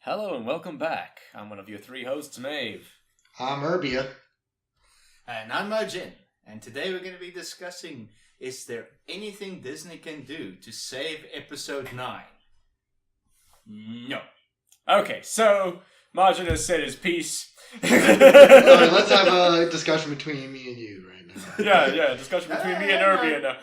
Hello and welcome back. I'm one of your three hosts, Maeve. I'm Urbia. And I'm Margin. And today we're going to be discussing, is there anything Disney can do to save episode 9? No. Okay, so Margin has said his piece. Alright, let's have a discussion between me and you right now. Yeah, discussion between me and Urbia now.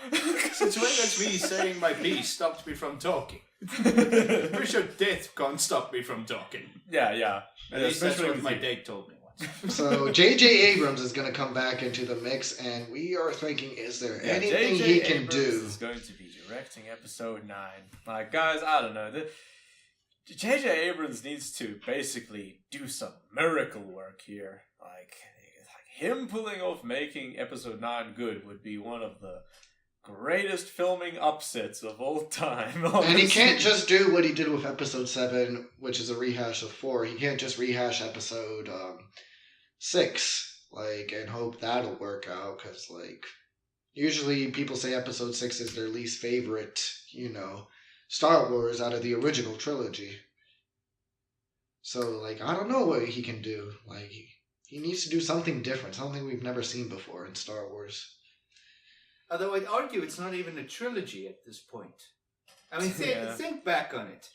Since when has me saying my piece stopped me from talking? Pretty sure death can't stop me from talking. Yeah. At least that's what my date told me once. So JJ Abrams is going to come back into the mix, and we are thinking, is there anything JJ he can Abrams do? is going to be directing episode 9. Like, guys, I don't know. JJ Abrams needs to basically do some miracle work here. Like him pulling off making episode 9 good would be one of the greatest filming upsets of all time. And he can't just do what he did with episode 7, which is a rehash of 4. He can't just rehash episode 6, and hope that'll work out, because, usually people say episode 6 is their least favorite, Star Wars out of the original trilogy. So, I don't know what he can do. He needs to do something different, something we've never seen before in Star Wars. Although I'd argue it's not even a trilogy at this point. I mean, think back on it.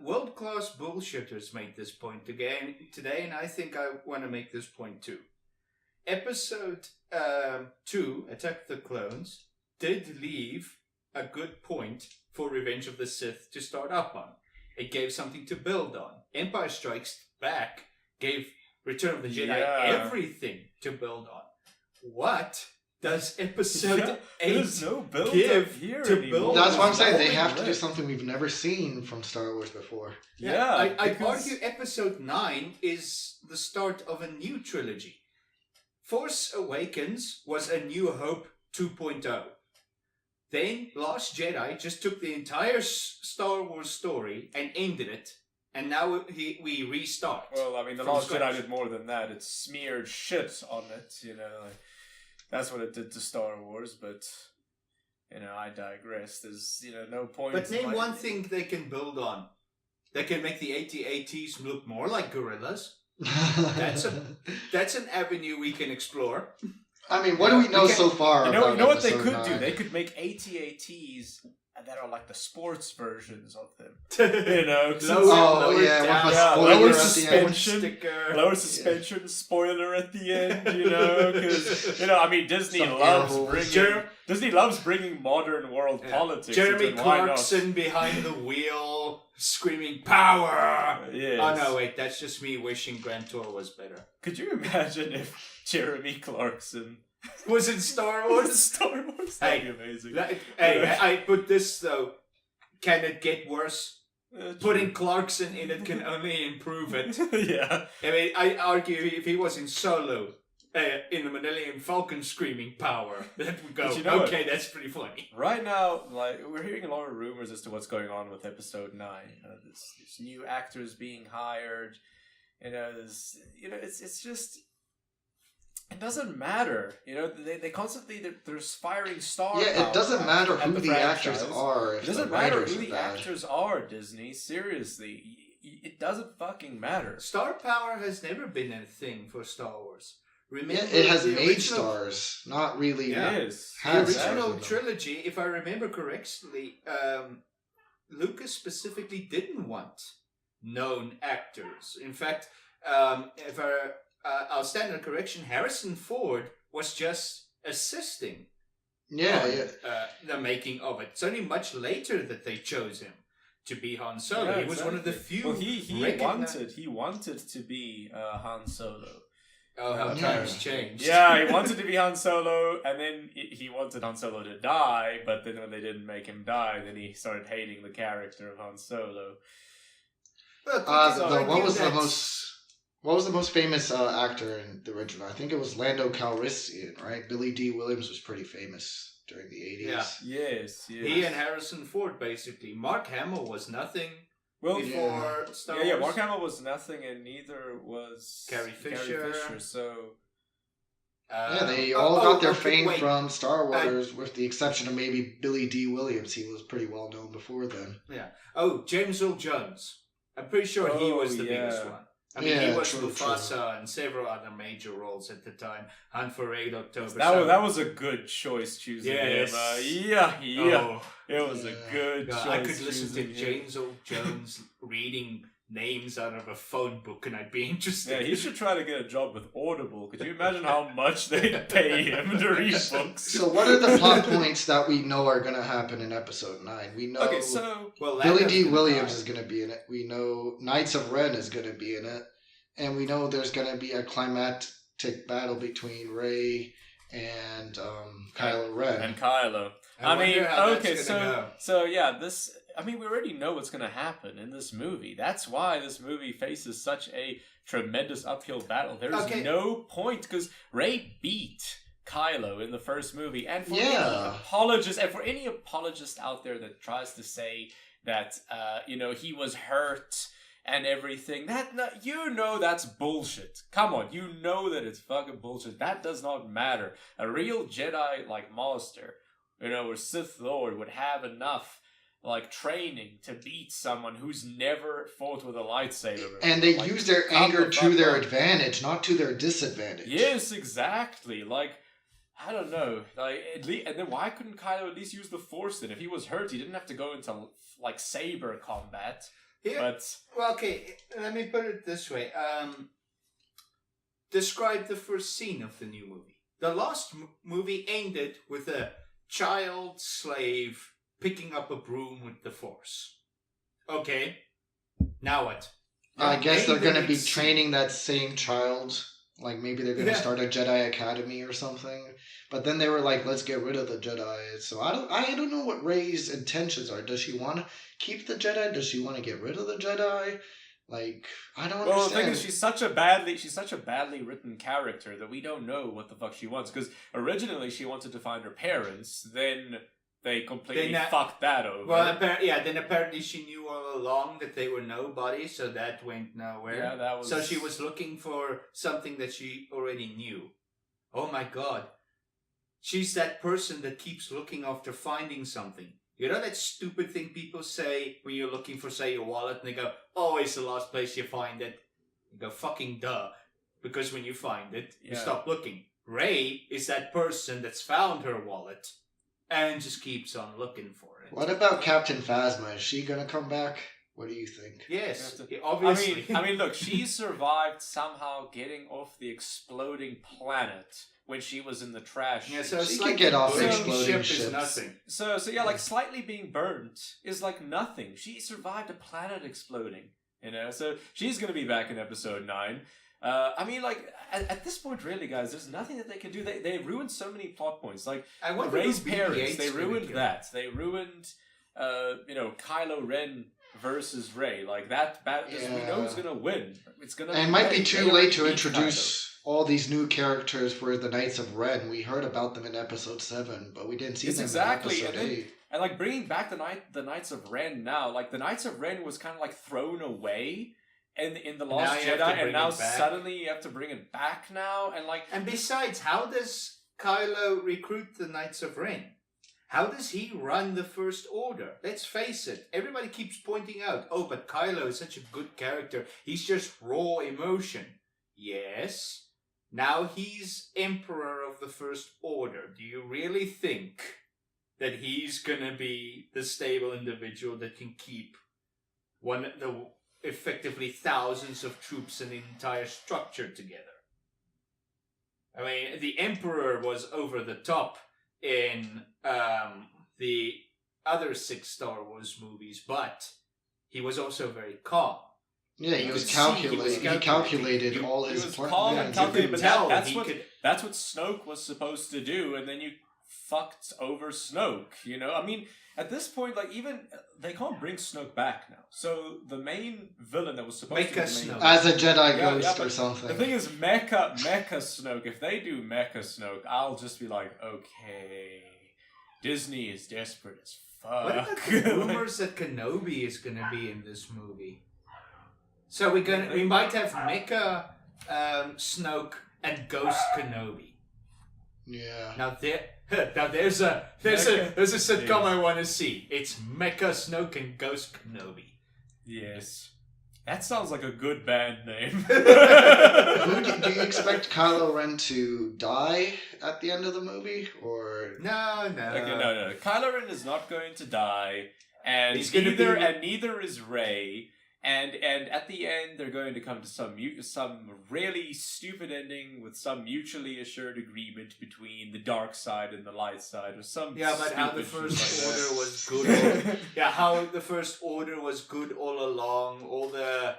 World-class bullshitters made this point again today, and I think I want to make this point too. Episode 2, Attack of the Clones, did leave a good point for Revenge of the Sith to start up on. It gave something to build on. Empire Strikes Back gave Return of the Jedi everything to build on. What does episode 8 give to build? That's what I'm saying. They have to do something we've never seen from Star Wars before. I'd argue episode 9 is the start of a new trilogy. Force Awakens was A New Hope 2.0. Then Last Jedi just took the entire Star Wars story and ended it. And now we restart. Well, I mean, the Last Jedi did more than that. It smeared shit on it, That's what it did to Star Wars, but, I digress. There's, no point. But name one thing they can build on. They can make the AT-ATs look more like gorillas. That's an avenue we can explexplore. I mean, what do we know so far? You know what they could 9? do? They could make AT-ATs that are like the sports versions of them. Lower suspension, spoiler at the end. Because Disney loves bringing modern world politics. Jeremy Clarkson behind the wheel, screaming power. Yes. Oh no, wait, that's just me wishing Grand Tour was better. Could you imagine if Jeremy Clarkson was in Star Wars? Star Wars? That'd be amazing. I put this though. Can it get worse? Putting Clarkson in it can only improve it. Yeah. I mean, I argue if he was in Solo, in the Millennium Falcon screaming power, that would go, okay, that's pretty funny. Right now, we're hearing a lot of rumors as to what's going on with episode 9. There's new actors being hired. It's just... It doesn't matter, They constantly there's firing star. Yeah, it doesn't matter who the actors are. It doesn't matter who the actors are. Disney, seriously, it doesn't fucking matter. Star power has never been a thing for Star Wars. Remember, it has made stars, not really. Yes, the original trilogy, if I remember correctly, Lucas specifically didn't want known actors. In fact, I'll stand on correction. Harrison Ford was just assisting. The making of it. It's only much later that they chose him to be Han Solo. Yeah, he was one of the few. Well, he wanted to be Han Solo. Oh, how times changed. Yeah, he wanted to be Han Solo, and then he wanted Han Solo to die. But then when they didn't make him die, then he started hating the character of Han Solo. What was the most famous actor in the original? I think it was Lando Calrissian, right? Billy D. Williams was pretty famous during the 80s. Yeah. Yes. He and Harrison Ford, basically. Mark Hamill was nothing before Star Wars. Yeah, Mark Hamill was nothing, and neither was Carrie Fisher. So... they all got their fame from Star Wars, with the exception of maybe Billy D. Williams. He was pretty well known before then. Yeah. Oh, James Earl Jones. I'm pretty sure he was the biggest one. I mean, he was true. Mufasa and several other major roles at the time. Hunt for Red October. That was a good choice choosing him. Yeah. Oh. It was a good choice. I could listen to choosing James Earl Jones reading names out of a phone book and I'd be interested. Yeah, he should try to get a job with Audible. Could you imagine how much they'd pay him to read books? So what are the plot points that we know are going to happen in episode 9? We know Billy D. Williams is going to be in it. We know Knights of Ren is going to be in it. And we know there's going to be a climactic battle between Rey and Kylo Ren. And Kylo. We already know what's going to happen in this movie. That's why this movie faces such a tremendous uphill battle. There's no point, because Rey beat Kylo in the first movie. And for any apologist out there that tries to say that, he was hurt and everything, that's bullshit. Come on, you know that it's fucking bullshit. That does not matter. A real Jedi like Master, or Sith Lord would have enough training to beat someone who's never fought with a lightsaber. And they use their anger to their advantage, not to their disadvantage. Yes, exactly. I don't know. And then why couldn't Kylo at least use the Force then? If he was hurt, he didn't have to go into saber combat. Yeah. Let me put it this way. Describe the first scene of the new movie. The last movie ended with a child slave picking up a broom with the Force. Okay. Now what? I guess they're going to be training that same child. Maybe they're going to start a Jedi Academy or something. But then they were like, let's get rid of the Jedi. So I don't know what Rey's intentions are. Does she want to keep the Jedi? Does she want to get rid of the Jedi? I don't understand. Well, the thing is, she's such a badly written character that we don't know what the fuck she wants. Because originally she wanted to find her parents, then they completely fucked that over. Well, then apparently she knew all along that they were nobody, so that went nowhere. Yeah, that was... So she was looking for something that she already knew. Oh my god. She's that person that keeps looking after finding something. You know that stupid thing people say when you're looking for, say, your wallet, and they go, always the last place you find it. You go, fucking duh. Because when you find it, you stop looking. Rey is that person that's found her wallet and just keeps on looking for it. What about Captain Phasma? Is she gonna come back? What do you think? Yes, obviously. I mean, look, she survived somehow getting off the exploding planet when she was in the trash. Yeah, so she can get off the exploding ship is nothing. So slightly being burnt is nothing. She survived a planet exploding, so she's gonna be back in episode 9. At this point, really, guys, there's nothing that they can do. They ruined so many plot points. Rey's parents, they ruined that. They ruined, Kylo Ren versus Rey. That we know who's gonna win. It's gonna. And it might be too late to introduce all these new characters for the Knights of Ren. We heard about them in episode 7, but we didn't see them in episode 8. And bringing back the Knights of Ren now, the Knights of Ren was kind of thrown away. And in the Last Jedi, and now suddenly you have to bring it back now, And besides, how does Kylo recruit the Knights of Ren? How does he run the First Order? Let's face it, everybody keeps pointing out, but Kylo is such a good character. He's just raw emotion. Yes. Now he's Emperor of the First Order. Do you really think that he's gonna be the stable individual that can keep effectively thousands of troops and the entire structure together? I mean, the Emperor was over the top in the other 6 Star Wars movies, but he was also very calm. Yeah, he was calculated. He calculated all his plans. Calm and calculated, but that's what Snoke was supposed to do, and then you fucked over Snoke. At this point, even they can't bring Snoke back now. So the main villain that was supposed to be Snoke as a Jedi ghost or something. The thing is, Mecha Snoke. If they do Mecha Snoke, I'll just be like, okay, Disney is desperate as fuck. What about the rumors that Kenobi is going to be in this movie? So we might have Mecha Snoke and Ghost Kenobi. Yeah. Now there's a sitcom I want to see. It's Mecha Snoke and Ghost Kenobi. Yes. That sounds like a good band name. Do you expect Kylo Ren to die at the end of the movie, or No. Okay, no. Kylo Ren is not going to die, and He's gonna neither is Rey. And at the end, they're going to come to some really stupid ending with some mutually assured agreement between the dark side and the light side, or some. Yeah, but how the stupid First shit like Order that. was good. How the First Order was good all along. All the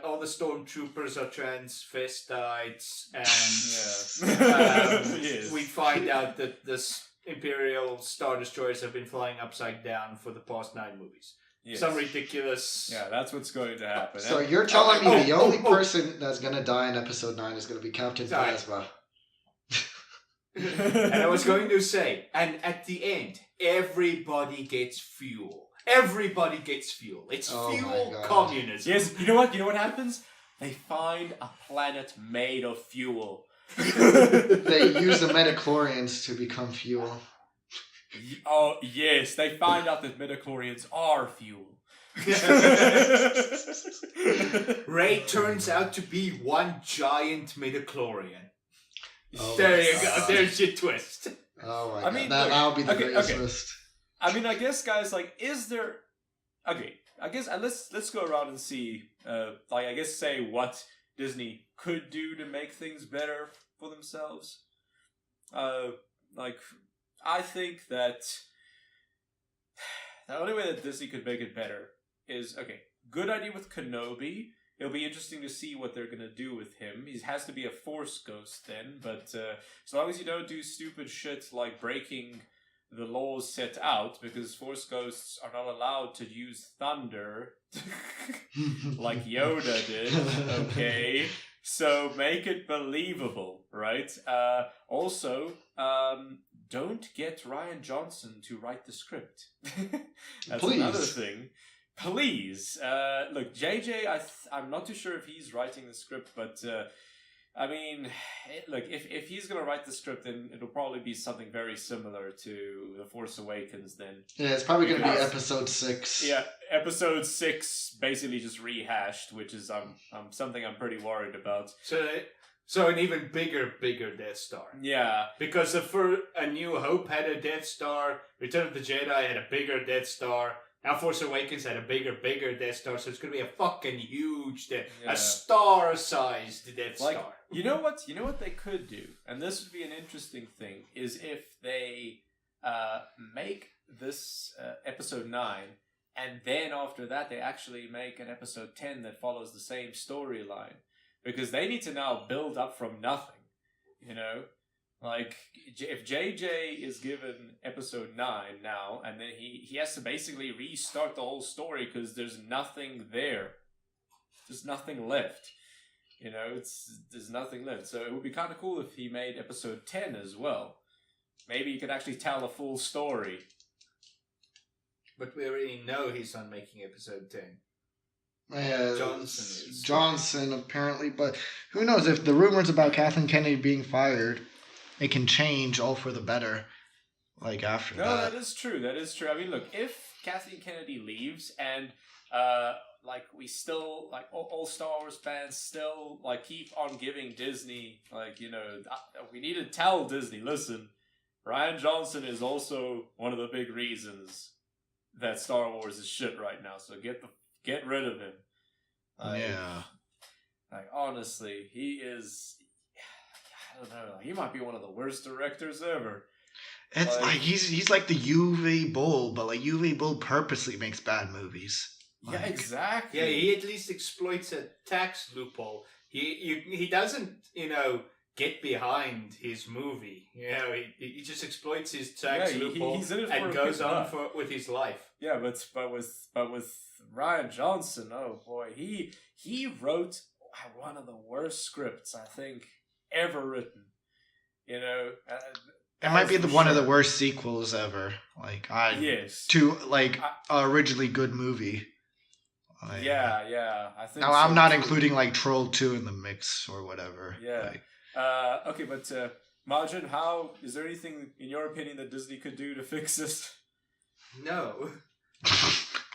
all the stormtroopers are transvestites, and Yes. we find out that the Imperial Star Destroyers have been flying upside down for the past 9 movies. Yes. Some ridiculous. Yeah, that's what's going to happen. so you're telling me the only person that's gonna die in Episode 9 is gonna be Captain Sorry. Phasma? And I was going to say, and at the end, everybody gets fuel. Everybody gets fuel. It's Oh my fuel God. communism. Yes, you know what? You know what happens? They find a planet made of fuel. They use the midichlorians to become fuel. Oh, yes, they find out that midichlorians are fuel. Ray turns out to be one giant midichlorian. Oh There my you go. God. There's your twist. Oh my I god, mean, that'll be the okay, greatest okay. twist. I mean, I guess, guys, like, is there... Okay, I guess, let's go around and see, I guess say what Disney could do to make things better for themselves. I think that the only way that Disney could make it better is, okay, good idea with Kenobi. It'll be interesting to see what they're going to do with him. He has to be a Force ghost then, but as long as you don't do stupid shit like breaking the laws set out, because Force ghosts are not allowed to use thunder like Yoda did, okay? So make it believable, right? Also, don't get Rian Johnson to write the script. That's Please. another thing. Please. Look, JJ, I'm not too sure if he's writing the script, but I mean, look, if he's going to write the script, then it'll probably be something very similar to The Force Awakens then. Yeah, it's probably going to be Because- Episode 6. Yeah, episode 6 basically just rehashed, which is something I'm pretty worried about. So an even bigger Death Star. Yeah. Because A New Hope had a Death Star, Return of the Jedi had a bigger Death Star, now Force Awakens had a bigger Death Star, so it's gonna be a fucking huge a star-sized Death Like, Star. you know what they could do, and this would be an interesting thing, is if they make this episode 9, and then after that they actually make an episode 10 that follows the same storyline. Because they need to now build up from nothing, you know? Like, if JJ is given episode 9 now, and then he has to basically restart the whole story because there's nothing there. There's nothing left. You know, there's nothing left. So it would be kind of cool if he made episode 10 as well. Maybe you could actually tell a full story. But we already know he's not making episode 10. Yeah, Johnson is. Johnson, apparently, but who knows if the rumors about Kathleen Kennedy being fired, it can change all for the better, like after No, that. that is true. That is true. I mean, look, if Kathleen Kennedy leaves and like we still like all Star Wars fans still like keep on giving Disney like we need to tell Disney, listen, Rian Johnson is also one of the big reasons that Star Wars is shit right now. So get rid of him. Yeah. Like honestly, he is. I don't know. He might be one of the worst directors ever. It's like he's like the UV Bull, but like UV Bull purposely makes bad movies. Yeah, Like, exactly. Yeah, he at least exploits a tax loophole. He doesn't, get behind his movie. He just exploits his tax loophole he's in it for and a goes quick on buck. with his life. Yeah, but with Rian Johnson, oh boy, he wrote one of the worst scripts I think ever written. it might be one of the worst sequels ever. Like yes. to like a originally good movie. Like, Yeah, I think. Now so I'm not too. including like Troll 2 in the mix or whatever. Yeah. Like, Okay, but Majin, is there anything in your opinion that Disney could do to fix this? No.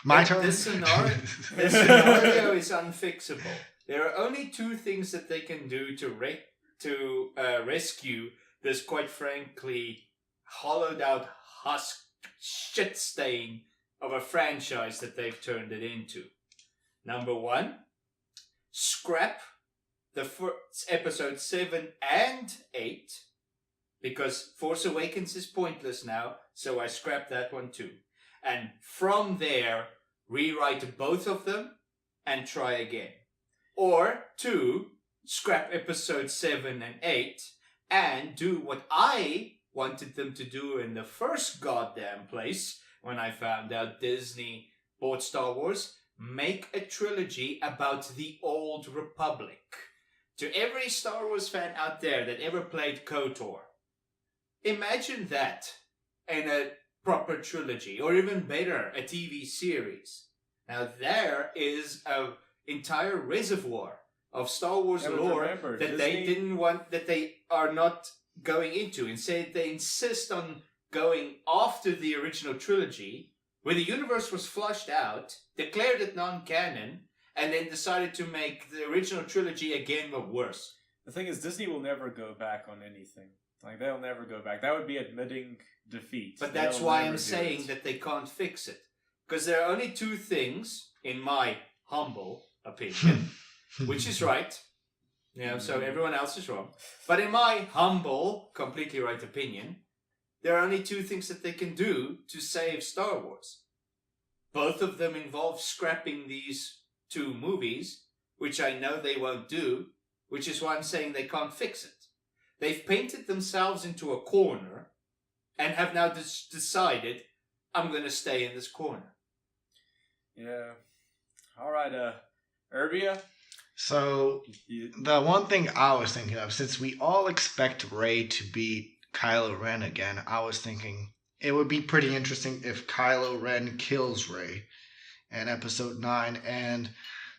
My turn? This scenario is unfixable. There are only two things that they can do to rescue this, quite frankly, hollowed out husk shit stain of a franchise that they've turned it into. Number one, scrap the first episode 7 and 8, because Force Awakens is pointless now, so I scrap that one too. And from there, rewrite both of them and try again. Or 2, scrap episode 7 and 8 and do what I wanted them to do in the first goddamn place when I found out Disney bought Star Wars. Make a trilogy about the old Republic. To every Star Wars fan out there that ever played KOTOR, imagine that in a proper trilogy, or even better, a TV series. Now there is an entire reservoir of Star Wars lore that they didn't want, that they are not going into. Instead, they insist on going after the original trilogy, where the universe was flushed out, declared it non-canon, and then decided to make the original trilogy again but worse. The thing is, Disney will never go back on anything. Like, they'll never go back. That would be admitting defeat. But that's why I'm saying that they can't fix it. Because there are only two things, in my humble opinion, which is right. So everyone else is wrong. But in my humble, completely right opinion, there are only two things that they can do to save Star Wars. Both of them involve scrapping these two movies, which I know they won't do, which is why I'm saying they can't fix it. They've painted themselves into a corner and have now decided, I'm going to stay in this corner. Yeah. All right, Urbia? So, the one thing I was thinking of, since we all expect Rey to beat Kylo Ren again, I was thinking it would be pretty interesting if Kylo Ren kills Rey in episode 9, and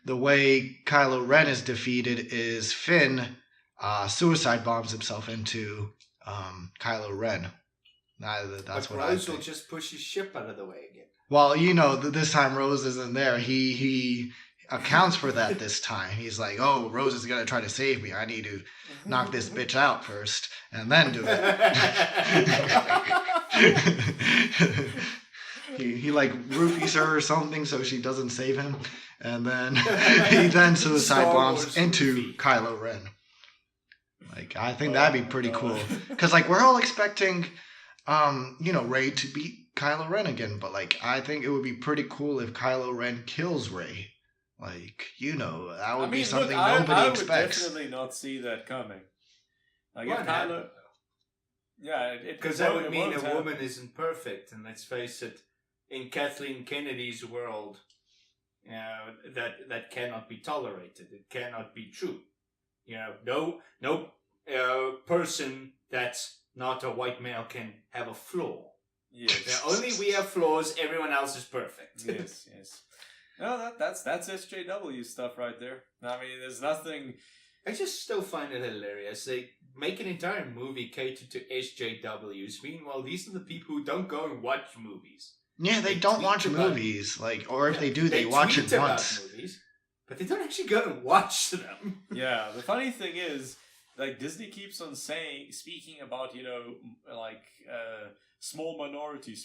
the way Kylo Ren is defeated is Finn suicide bombs himself into Kylo Ren. That's what I think. Rose will just push his ship out of the way again. Well, this time Rose isn't there. He accounts for that this time. He's like, oh, Rose is going to try to save me. I need to knock this bitch out first and then do it. he like roofies her or something so she doesn't save him. And then he then suicide bombs into Kylo Ren. Like, I think that'd be pretty cool. Because, like, we're all expecting, Rey to beat Kylo Ren again. But, like, I think it would be pretty cool if Kylo Ren kills Rey. Like, that would be something nobody expects. I would definitely not see that coming. Like, if Kylo... Yeah, because that would mean a woman isn't perfect. And let's face it, in Kathleen Kennedy's world, that cannot be tolerated. It cannot be true. No person that's not a white male can have a flaw. Yes. Only we have flaws. Everyone else is perfect. Yes. No, that's SJW stuff right there. I mean, there's nothing. I just still find it hilarious. They make an entire movie catered to SJWs. Meanwhile, these are the people who don't go and watch movies. Yeah, they don't watch movies. Or if they do, they watch it once. Movies, but they don't actually go and watch them. Yeah, the funny thing is, like, Disney keeps on speaking about, small minority.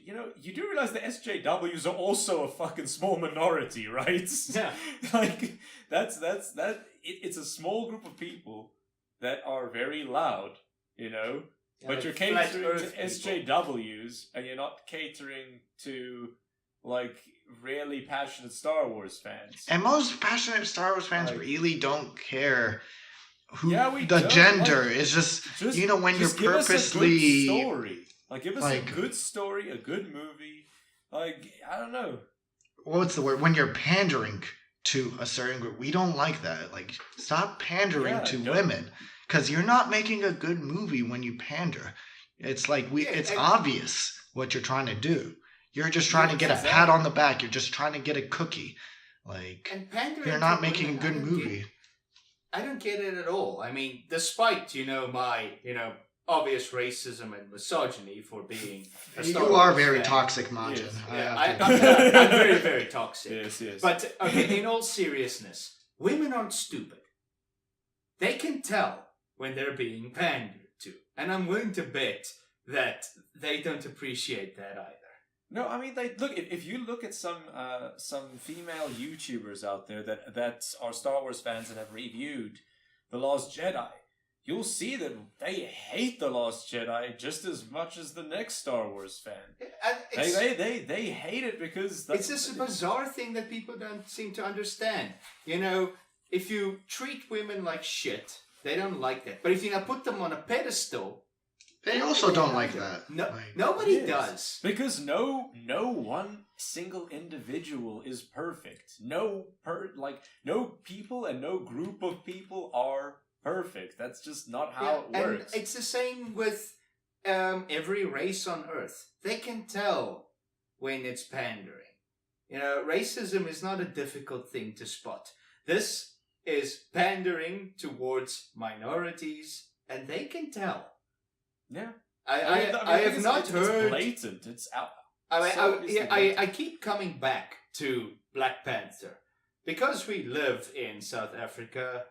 You do realize the SJWs are also a fucking small minority, right? Yeah. Like, it's a small group of people that are very loud, but you're catering to SJWs, and you're not catering to, like, really passionate Star Wars fans. And most passionate Star Wars fans really don't care who the don't. gender is. Just when you're give purposely us a good story. Like, give us a good story, a good movie. Like, I don't know. What's the word? When you're pandering to a certain group, we don't like that. Like, stop pandering to women, because you're not making a good movie when you pander. It's like it's obvious what you're trying to do. You're just trying to get a pat on the back. You're just trying to get a cookie. Like, you're not making a good movie. I don't get it at all. I mean, despite, my, obvious racism and misogyny for being a Star You Wars are very fan. toxic, Majin. Yes. I'm very, very toxic. Yes, yes. But, okay, in all seriousness, women aren't stupid. They can tell when they're being pandered to. And I'm willing to bet that they don't appreciate that either. No, I mean, they look. If you look at some female YouTubers out there that are Star Wars fans and have reviewed The Last Jedi, you'll see that they hate The Last Jedi just as much as the next Star Wars fan. And They hate it because it's just a bizarre thing that people don't seem to understand. You know, if you treat women like shit, they don't like that. But if you now put them on a pedestal, They also don't like that. no, Like, nobody Yes. does. Because no one single individual is perfect. No people and no group of people are perfect. That's just not how it works. And it's the same with every race on Earth. They can tell when it's pandering. You know, racism is not a difficult thing to spot. This is pandering towards minorities, and they can tell. Yeah. I have not heard. It's blatant. It's out. I keep coming back to Black Panther. Because we live in South Africa,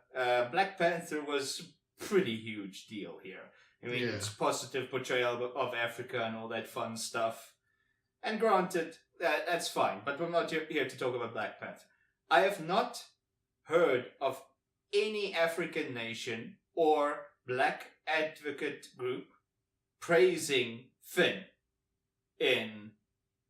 Black Panther was a pretty huge deal here. I mean, it's positive portrayal of Africa and all that fun stuff. And granted, that's fine, but we're not here to talk about Black Panther. I have not heard of any African nation or Black advocate group praising Finn in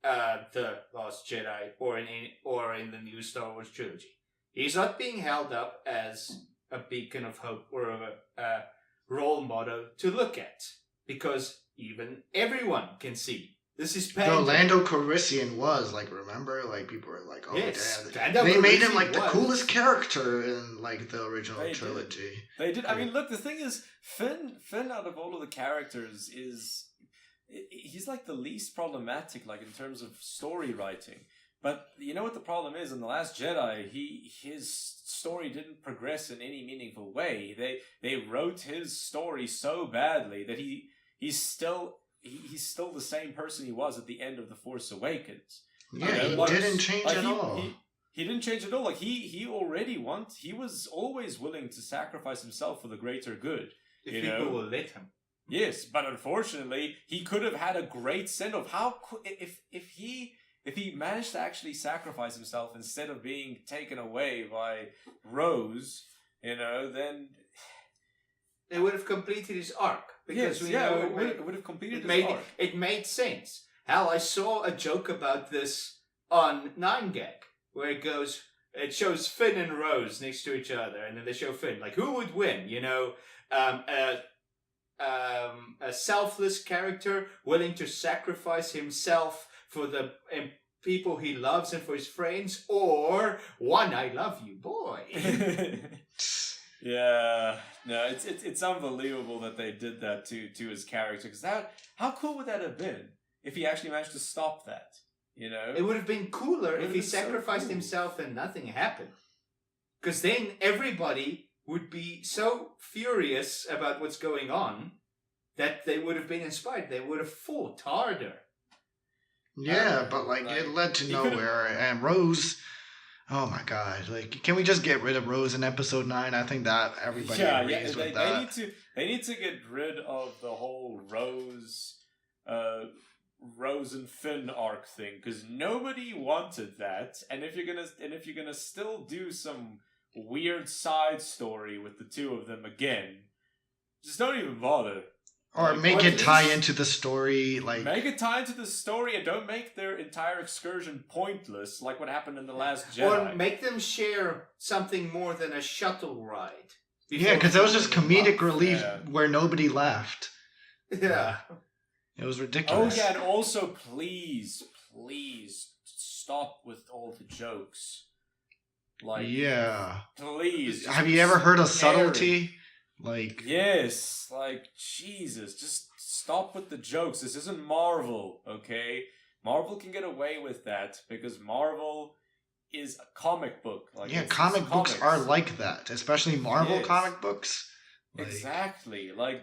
the Last Jedi or in the new Star Wars trilogy. He's not being held up as a beacon of hope or a role model to look at, because even everyone can see this is pandering. No, Lando Calrissian was, like, remember? Like, people were like, oh, Yes, damn. Lando They made him, Calrissian like, the was. coolest character in, like, the original They did. trilogy. They did. I mean, look. The thing is, Finn out of all of the characters he's like the least problematic, like in terms of story writing. But you know what the problem is? In The Last Jedi, his story didn't progress in any meaningful way. They wrote his story so badly that he's still the same person he was at the end of The Force Awakens. Yeah, he Like, didn't change at all. He didn't change at all. Like he was always willing to sacrifice himself for the greater good. If you people know? will let him. Yes, but unfortunately, he could have had a great send-off. If he managed to actually sacrifice himself instead of being taken away by Rose, then It would have completed his arc. Because it would have completed his arc. It made sense. Hell, I saw a joke about this on 9gag, where it shows Finn and Rose next to each other, and then they show Finn, like, who would win? A selfless character willing to sacrifice himself for the people he loves and for his friends, or one I love you, boy. Yeah, no, it's unbelievable that they did that to his character. Because how cool would that have been if he actually managed to stop that? It would have been cooler if he sacrificed himself and nothing happened. Because then everybody would be so furious about what's going on that they would have been inspired. They would have fought harder. Yeah, but it led to nowhere. And Rose, oh my god! Like, can we just get rid of Rose in Episode 9? I think that everybody agrees with that. They need to get rid of the whole Rose and Finn arc thing, because nobody wanted that. And if you're gonna still do some weird side story with the two of them again, just don't even bother. Or make it tie into the story, Make it tie into the story and don't make their entire excursion pointless, like what happened in The Last Jedi. Or make them share something more than a shuttle ride. Yeah, because that was just comedic relief where nobody laughed. Yeah. It was ridiculous. Oh yeah, and also please stop with all the jokes. Like, yeah. Please. Have you ever heard of subtlety? Like, yes, like, Jesus, just stop with the jokes. This isn't Marvel, okay? Marvel can get away with that because Marvel is a comic book. Like, yeah, it's comic books comics. are like that, especially Marvel Yes. comic books. Exactly. Like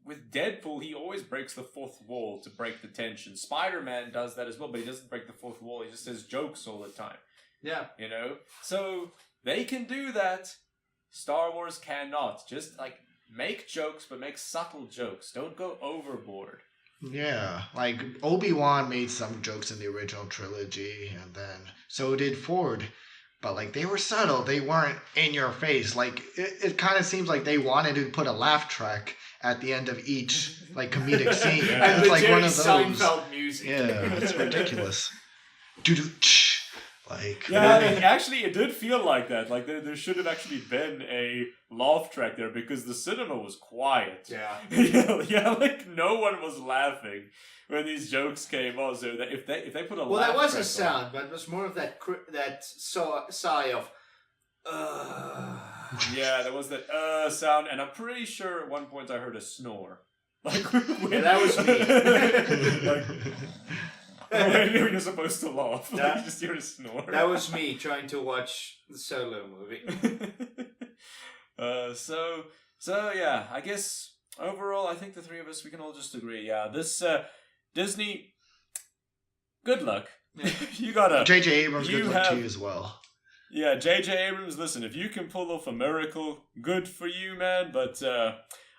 with Deadpool, he always breaks the fourth wall to break the tension. Spider-Man does that as well, but he doesn't break the fourth wall. He just says jokes all the time. Yeah. You know? So, they can do that. Star Wars cannot. Just, like, make jokes, but make subtle jokes. Don't go overboard. Yeah, like Obi-Wan made some jokes in the original trilogy, and then so did Ford. But, like, they were subtle. They weren't in your face. Like, it kind of seems like they wanted to put a laugh track at the end of each, like, comedic scene. Yeah. And It's the like Jerry one of those. Seinfeld music. Yeah, it's ridiculous. Doo-doo-ch. Like, Yeah, actually, it did feel like that. Like, there should have actually been a laugh track there because the cinema was quiet. Yeah. Yeah, like, no one was laughing when these jokes came on. So that if they put a Well, laugh there was track a sound, but it was more of that sigh of, Yeah, there was that sound, and I'm pretty sure at one point I heard a snore. Like, Yeah, that was me. when you're supposed to laugh, Yeah. you just hear a snore. That was me trying to watch the Solo movie. So yeah, I guess overall, I think the three of us, we can all just agree. Yeah, this Disney, good luck. You gotta. JJ Abrams, you good luck to have- you as well. Yeah, JJ Abrams. Listen, if you can pull off a miracle, good for you, man. But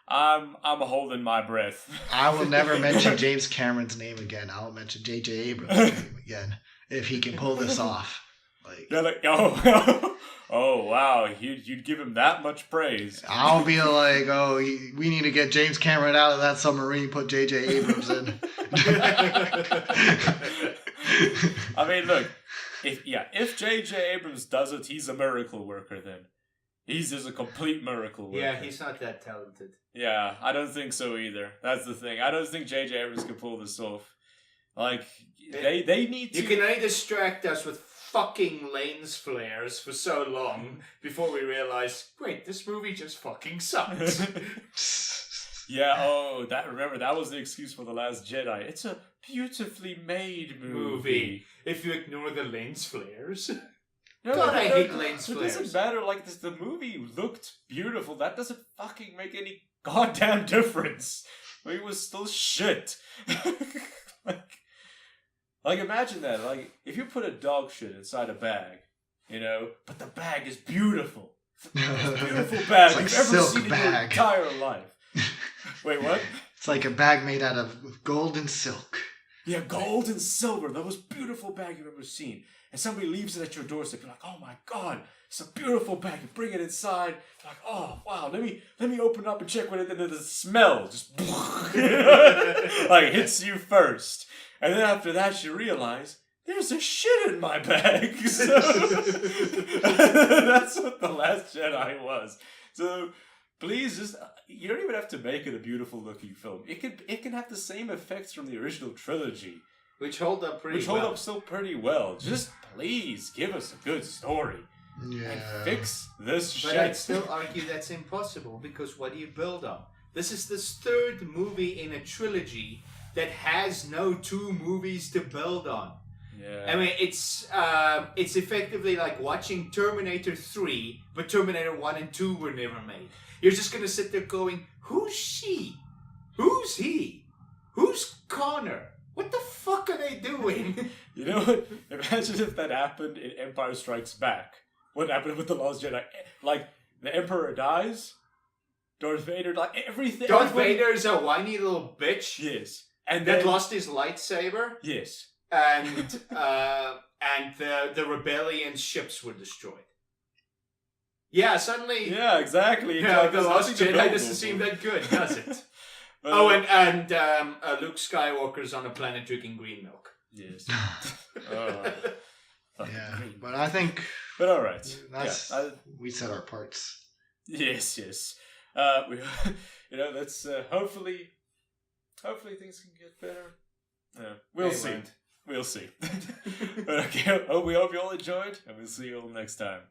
I'm holding my breath. I will never mention James Cameron's name again. I'll mention JJ Abrams' name again if he can pull this off. Like, They're like, oh, oh wow, you'd give him that much praise. I'll be like, oh, we need to get James Cameron out of that submarine. Put JJ Abrams in. I mean, look, if JJ Abrams does it, he's a miracle worker. Then he's just a complete miracle worker. Yeah, he's not that talented. Yeah, I don't think so either. That's the thing. I don't think JJ Abrams can pull this off. Like, they need to. You can only distract us with fucking lens flares for so long before we realize, wait, this movie just fucking sucks. Yeah, remember, that was the excuse for The Last Jedi. It's a beautifully made movie. If you ignore the lens flares. No, God, I hate no, lens It flares. doesn't matter, like, the movie looked beautiful. That doesn't fucking make any goddamn difference. It was still shit. like, imagine that. Like, if you put a dog shit inside a bag, you know, but the bag is beautiful. It's the most beautiful bag It's like you've ever silk seen in your bag. entire life. Wait, what? It's like a bag made out of gold and silk. Yeah, gold and silver, the most beautiful bag you've ever seen. And somebody leaves it at your doorstep. You're like, oh my god, it's a beautiful bag. You bring it inside. You're like, oh wow, let me open it up and check what it is. And the smell just like hits you first. And then after that, you realize there's a shit in my bag. So that's what The Last Jedi was. So please just, you don't even have to make it a beautiful looking film. It can have the same effects from the original trilogy. Which hold up pretty Which well. hold up still pretty well. Just please give us a good story. Yeah. And fix this But shit. I'd still argue that's impossible, because what do you build on? This is the third movie in a trilogy that has no two movies to build on. Yeah. I mean, it's effectively like watching Terminator 3, but Terminator 1 and 2 were never made. You're just gonna sit there going, who's she? Who's he? Who's Connor? What the fuck are they doing? You know what? Imagine if that happened in Empire Strikes Back. What happened with The Last Jedi? Like, the Emperor dies, Darth Vader, like, everything. Darth everybody- Vader is a whiny little bitch Yes. And that then, lost his lightsaber, yes. and the rebellion ships were destroyed. Yeah, suddenly. Yeah, exactly. Yeah, Like, the there's Last nothing to Jedi build doesn't off seem of. that good, does it? But, Oh, and Luke Skywalker's on a planet drinking green milk. Yes. Yeah, Green. but I think But alright. that's Yeah, we said our parts. yes. We, let's hopefully things can get better. Yeah, we'll They see. won't. We'll see. But okay, we hope you all enjoyed, and we'll see you all next time.